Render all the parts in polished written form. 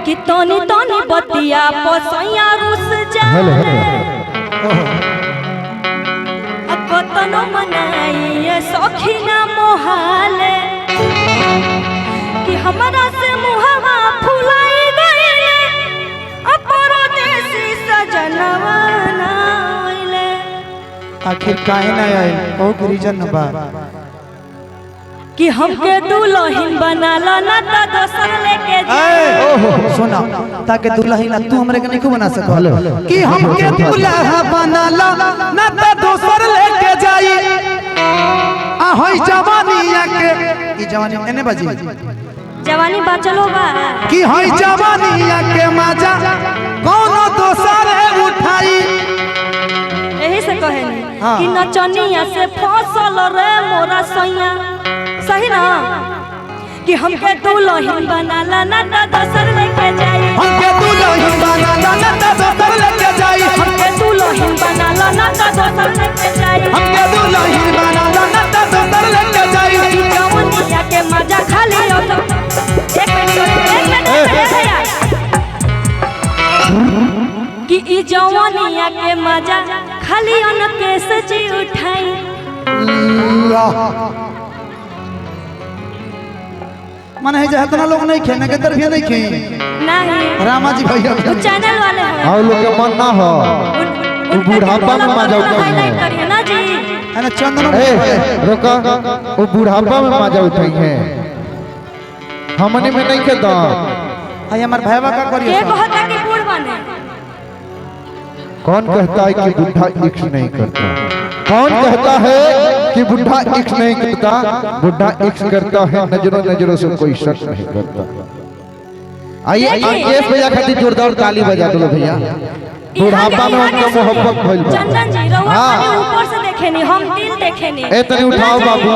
कि तोनी तोनी बतिया पसैया रुस जा कतनो मनाइए सखीना मोहाले कि हमारा से मुहावा फुलाई गईले अपरदेसी सजनवा ना आइले। आखिर काहे ना आइल ओ के रीजन बा कि हमके दुल्हन बनाला ना त दोसर लेके ओहो सुना ताके दुल्हन तू हमरे के नहीं बना सकल कि हमके दुल्हा बनाला ना त दोसर लेके जाई आ होई जवानिया के ई जवानी एने बाजी जवानी बाचलो बा कि होई जवानिया के मजा कोनो दोसर उठाई। यही से कहे कि नचनिया से फसल रे मोरा सैया सही ना कि हमके दुल्हन बनाला ना त दोसर लेके जाई हमके दुल्हन बनाला ना त दोसर लेके जाई हमके दुल्हन बनाला ना त दोसर लेके जाई हमके दुल्हन बनाला ना त दोसर लेके जाई। ई जवानिया के मजा खाली हो तो एक मिनट भैया कि ई जवानिया के मजा खाली अन केस जी उठाई। मन है जहतना लोग नहीं खेने के तरफ नहीं खे नहीं रामा जी भैया वो चैनल वाले हैं और लोग के मन ना हो वो बुढ़ापा में मजा उठाई है करिए ना जी है ना चंदन रोका वो बुढ़ापा में मजा उठाई है हमने में नहीं खेदा आई हमार भाईवा का करिए ये कहता कि बूढ़ बने कौन कहता है कि बुढ़ा इक्स नहीं करता कौन कहता है कि बुढ़ा इक्स नहीं करता बुढ़ा इक्स करता है नजरों नजरों से कोई शक नहीं करता। आइए केस भैया खातिर जोरदार ताली बजा दो भैया बुढ़ापा में उनका मोहब्बत भइल बा। चंदन जी रउआ खाली ऊपर से देखे नहीं हम दिल देखे नहीं ए तनी उठाओ बाबू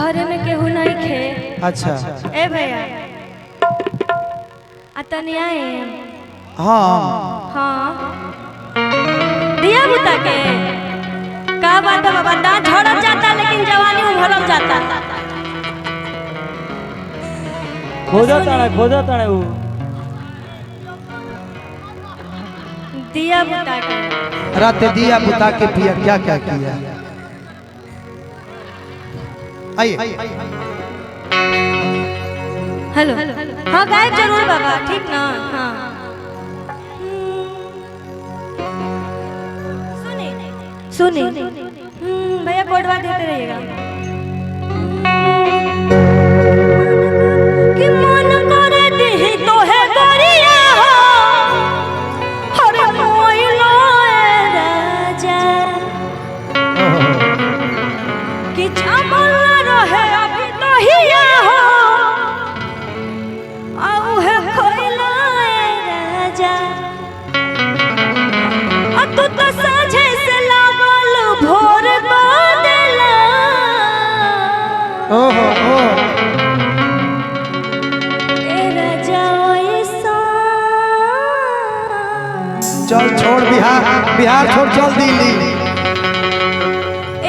घरे में केहू नहीं खे। अच्छा ए भैया अतनी आए हाँ हाँ दिया बुता के का बात है बाबा दांत झड़ल जाता लेकिन जवानी उभरल जाता खोजा ताने वो दिया बुता के रात दिया बुता के पिया क्या क्या किया। आइए हेलो हाँ गायब जरूर बाबा ठीक ना हाँ सुनी भैया कोडवा देते रहिएगा कि मन करे दी तो है गरिया हो हर मोइलो राजा कि छमल रहे अभी तो हिया हो आउ है खोइलो राजा आ तू तो साझे से लागल भोर बदला ओहो ओ ए राजा ओइसा चल छोड़ बिहार छोड़ चल दिल्ली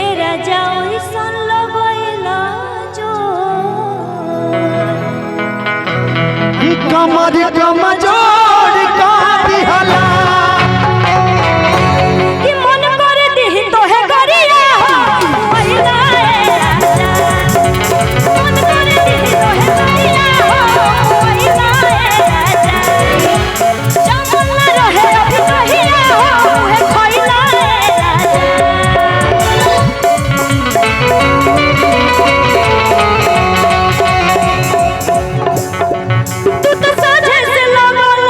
ए राजा ओइसा लगइला जो कमर कमजोर का दिहला कि मन कर दी तो है गरिया हो ओइला राजा मन कर दी तो है गरिया हो ओइला राजा जमल रहे अभी कहिया हो है खोइला राजा तू तो साझे से लगल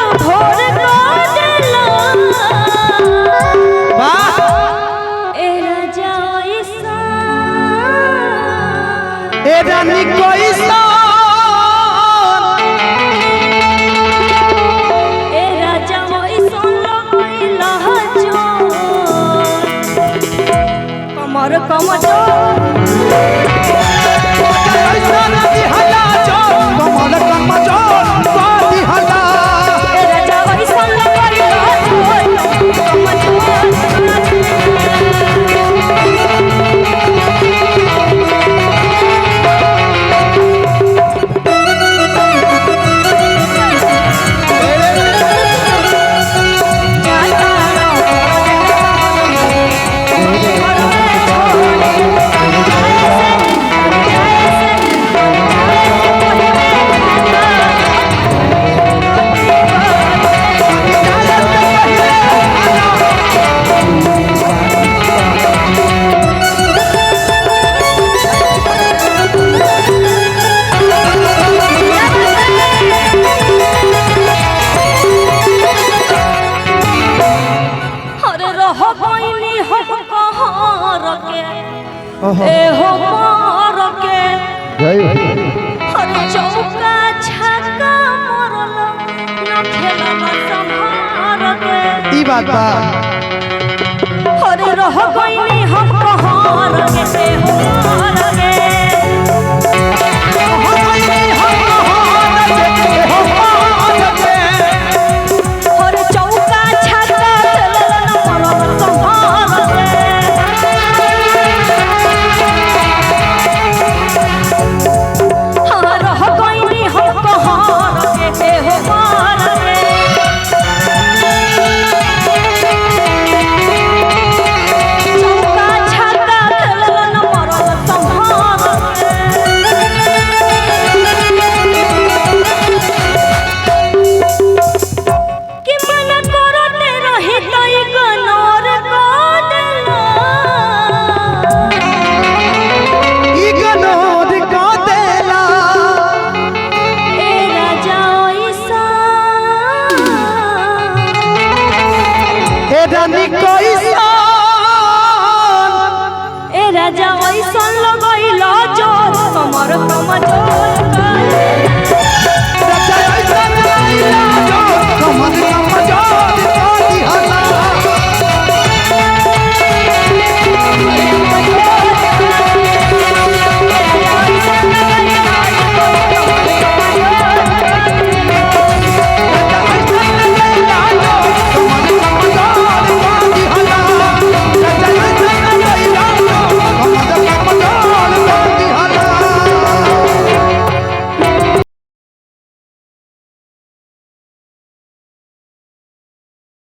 ए हो मोर के जय हो। हर चौका छक्का मोरल न खेलल संभार के ई बात बा हर रह गईनी हम कहार के ए हो मोर के हर चौका छक्का खेलल न मोरल संभार के हर रह गईनी हम कहार के ए हो मोर के चौका छक्का खेलल न मोरल संभार कि मन करते रही तई गनोर को देला ई गनोद का देला ए राजा ओइसा ए रानी कैसा ए राजा ओइसन लगैला जो कमर कमजोर